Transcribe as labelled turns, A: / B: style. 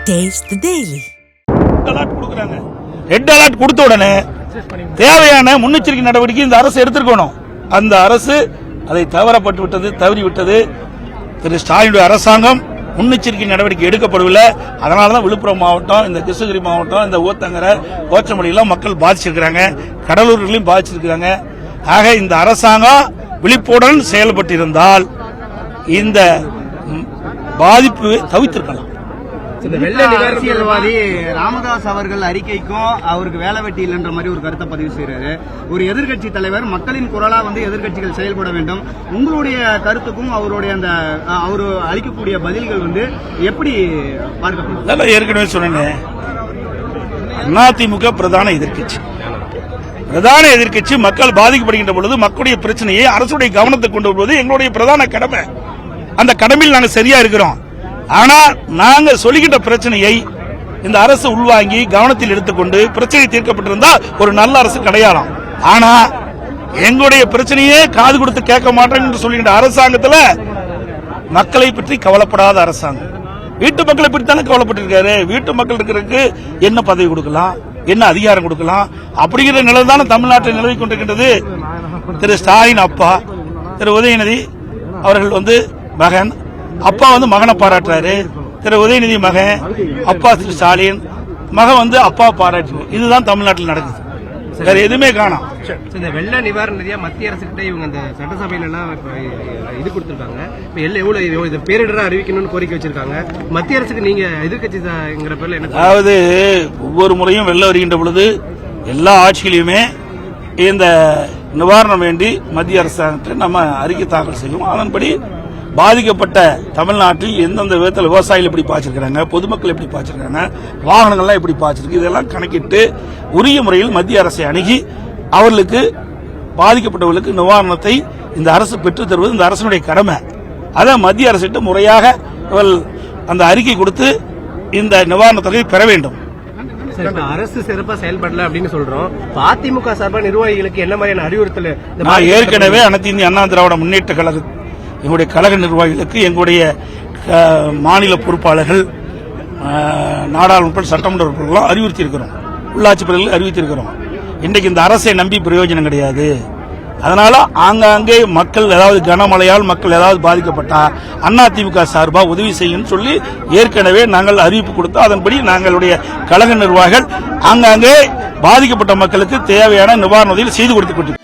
A: Taste the Daily.
B: Red alert கொடுத்த உடனே தேவையான முன்னெச்சரிக்கை நடவடிக்கை இந்த அரசு எடுத்திருக்கணும். அந்த அரசு அதை தவறிவிட்டது. திரு ஸ்டாலினுடைய அரசாங்கம் முன்னெச்சரிக்கை நடவடிக்கை எடுக்கப்படவில்லை. அதனாலதான் விழுப்புரம் மாவட்டம், இந்த கிருஷ்ணகிரி மாவட்டம், இந்த ஊத்தங்கரை, கோச்சமலையெல்லாம் மக்கள் பாதிச்சிருக்கிறாங்க. கடலூர்லையும் பாதிச்சிருக்கிறாங்க. ஆக இந்த அரசாங்கம் விழிப்புடன் செயல்பட்டிருந்தால் இந்த பாதிப்பு தவிர்த்திருக்கலாம்.
C: வெள்ள அரசியல்வாதி ராமதாஸ் அவர்கள் அறிக்கைக்கும் அவருக்கு வேலை வெட்டி இல்லைன்ற மாதிரி ஒரு கருத்தை பதிவு செய்யறாரு. ஒரு எதிர்கட்சி தலைவர் மக்களின் குரலா எதிர்கட்சிகள் செயல்பட வேண்டும். உங்களுடைய கருத்துக்கும் அவருடைய அந்த அவரு அளிக்கக்கூடிய பதில்கள் எப்படி பார்க்கப்படும்?
B: ஏற்கனவே சொன்னேன், அதிமுக பிரதான எதிர்க்கட்சி மக்கள் பாதிக்கப்படுகின்ற பொழுது மக்களுடைய பிரச்சனையை அரசுடைய கவனத்தை கொண்டு வருவது எங்களுடைய பிரதான கடமை. அந்த கடமையில் நாங்கள் சரியா இருக்கிறோம். ஆனா நாங்க சொல்லுகின்ற பிரச்சனையை இந்த அரசு உள்வாங்கி கவனத்தில் எடுத்துக்கொண்டு பிரச்சனை தீர்க்கப்பட்டிருந்தால் ஒரு நல்ல அரசு கிடையாலாம். ஆனா எங்களுடைய பிரச்சனையே காது கொடுத்து கேட்க மாட்டேன் என்று சொல்லுகின்ற அரசாங்கத்தில் மக்களை பற்றி கவலைப்படாத அரசாங்கம். வீட்டு மக்களை பற்றி தானே கவலைப்பட்டிருக்காரு. வீட்டு மக்கள் இருக்கிறதுக்கு என்ன பதவி கொடுக்கலாம், என்ன அதிகாரம் கொடுக்கலாம் அப்படிங்கிற நிலை தானே தமிழ்நாட்டில் நிலவி கொண்டிருக்கின்றது. திரு ஸ்டாலின் அப்பா திரு உதயநிதி அவர்கள் மகன், அப்பா மகனை பாராட்டுறாரு. திரு உதயநிதி மகன், அப்பா திரு ஸ்டாலின் மகன் அப்பா பாராட்டு. இதுதான் தமிழ்நாட்டில் நடக்குது. வேற எதுவுமே காணோம்.
C: இந்த வெள்ள நிவாரண நிதியா மத்திய அரசு கிட்ட இவங்க அந்த சட்டசபையில எல்லாம் இது கொடுத்திருக்காங்க. எவ்வளவு பேரிடரா அறிவிக்கணும்னு கோரிக்கை வச்சிருக்காங்க. மத்திய அரசுக்கு நீங்க எதிர்கட்சிங்கிற பேர்ல என்ன? அதாவது
B: ஒவ்வொரு முறையும் வெள்ள வருகின்ற பொழுது எல்லா ஆட்சியிலுமே இந்த நிவாரணம் வேண்டி மத்திய அரசாங்கத்தை நம்ம அறிக்கை தாக்கல் செய்வோம். அதன்படி பாதிக்கப்பட்ட தமிழ்நாட்டில் எந்தெந்த விதத்தில் விவசாயிகள் எப்படி பாய்ச்சிருக்கிறாங்க, பொதுமக்கள் எப்படி பாய்ச்சிருக்காங்க, வாகனங்கள்லாம் எப்படி பாய்ச்சிருக்கு, இதெல்லாம் கணக்கிட்டு உரிய முறையில் மத்திய அரசை அணுகி அவர்களுக்கு பாதிக்கப்பட்டவர்களுக்கு நிவாரணத்தை இந்த அரசு பெற்றுத் தருவது இந்த அரசினுடைய கடமை. அதை மத்திய அரசிட்டு முறையாக அந்த அறிக்கை கொடுத்து இந்த நிவாரண தொகையை பெற வேண்டும்.
C: அரசு சிறப்பா செயல்படல அப்படின்னு சொல்றோம். அதிமுக சார்பா நிர்வாகிகளுக்கு என்ன மாதிரியான அறிவுறுத்தல்?
B: நான் ஏற்கனவே அனைத்து இந்திய அண்ணா திராவிட முன்னேற்ற கழகம் எங்களுடைய கழக நிர்வாகிகளுக்கு, எங்களுடைய மாநில பொறுப்பாளர்கள், நாடாளுமன்ற சட்டமன்ற உறுப்பினர்கள் அறிவுறுத்தி இருக்கிறோம். உள்ளாட்சி பிரிவுகள் அறிவித்திருக்கிறோம். இன்றைக்கு இந்த அரசை நம்பி பிரயோஜனம் கிடையாது. அதனால ஆங்காங்கே மக்கள் ஏதாவது கனமழையால் மக்கள் ஏதாவது பாதிக்கப்பட்டா அதிமுக சார்பா உதவி செய்யும் சொல்லி ஏற்கனவே நாங்கள் அறிவிப்பு கொடுத்தோம். அதன்படி நாங்களுடைய கழக நிர்வாகிகள் ஆங்காங்கே பாதிக்கப்பட்ட மக்களுக்கு தேவையான நிவாரண உதவி செய்து கொடுத்து